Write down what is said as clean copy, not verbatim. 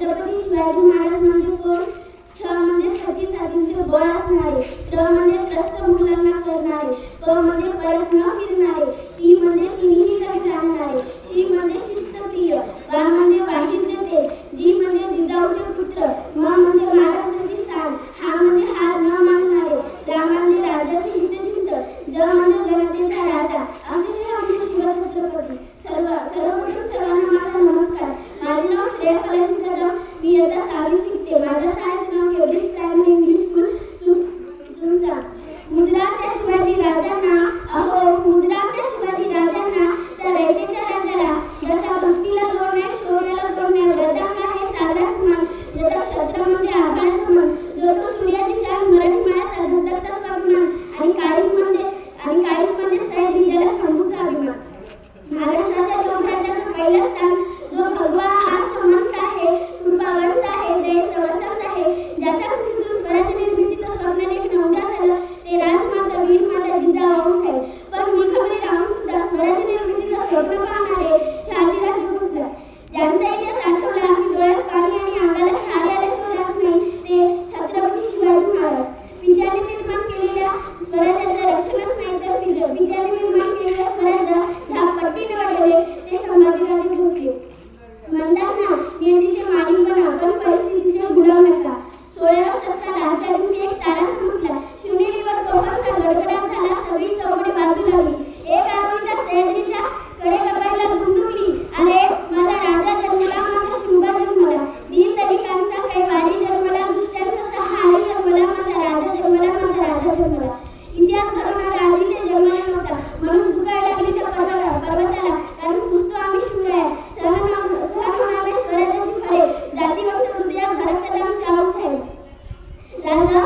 छत्रपती शिवाजी महाराज म्हणजे कोण? छ म्हणजे 36 हातींचे बळ असणारे, र म्हणजे त्रस्त मुलांना करणारे, प म्हणजे परत न फिरणारे, ती म्हणजे तिन्ही रंग जाणणारे, शी म्हणजे शिस्तप्रिय, वा म्हणजे वाहिरचे, जी म्हणजे जिजाऊचे पुत्र, म म्हणजे महाराजांची शान, हा म्हणजे हार न मानणारे, रा म्हणजे राजाचे हितचिंत, ज म्हणजे जनतेचा राजा, असे हे आमचे शिवछत्रपती. सर्वप्रथम सर्वांना माझा नमस्कार. माझे नाव श्रेया फलाजी कदम. मी इयत्ता 6वी शिकते. माझ्या शाळेचे नाव केवलीस प्रायमरी इंग्लिश स्कूल चुंचा. गुजरात त्या शिवाजी राजांना, अहो गुजरात त्या शिवाजी राजांना, त्या रयतेच्या राजाला, ज्याच्या भक्तीला जोडणे, शौर्याला तोडणे, वृद्धांग आहे सागरा समान, ज्याचा क्षत्र म्हणजे आभाळ समान, जो तो सूर्याची शान, मराठी मायाचा धगधगता स्वाभिमान, आणि काळीज म्हणजे सह्याद्री ज्याला शंभूचा अभिमान. महाराष्ट्राच्या लोकराज्याचं पहिलं स्थान, जो भगवा समंत आहे, कृपावंत आहे, दयेचं वसंत आहे, ज्याच्या खुशीतून स्वराज्य निर्मितीचं स्वप्न देखणं उद्या झालं, ते राजमाता वीरमाता जिजाऊसाहेब. पण मुलखामध्ये राहून सुद्धा स्वराज्य निर्मितीचं स्वप्न पाहणारे शहाजीराजे भोसले, ज्यांचा इतिहास आठवला की डोळ्यात पाणी आणि अंगाला शहारे आल्याशिवाय राहत नाही, ते छत्रपती शिवाजी महाराज. विद्याने निर्माण केलेल्या स्वराज्याचं रक्षणच नाही तर विद्याने निर्माण केलेल्या स्वराज्य पट्टीने वाढवले, ते संभाजीराजे भोसले. म्हणतात ना, नियतीचे मालिक बना पण परिस्थितीचे गुलाम नका. 16व्या शतकात आजच्या दिवशी एक तारा चमकला, शिवनेरीवर तोफांचा गडगडाट झाला, सगळी चौघडे वाजू लागली, एक आरोळी त्या सह्याद्रीच्या कडे कपायला दुमदुमली, अरे माझा राजा जन्मला, माझा शिवबा जन्मला, दीन दलितांचा कैवारी जन्मला, दुष्टांचा सहारी जन्मला, माझा राजा जन्मला, माझा राजा जन्मला. इतिहास घडवणारा आधी ते जन्मला नव्हता, म्हणून झुकायला लागली त्या पर्वताला, कारण पुसतो आम्ही शिवराया, सहन होणार नाही स्वराज्याची फरे, जाती वक्त हृदयात धडकतात आमच्या आऊसाहेब. राजा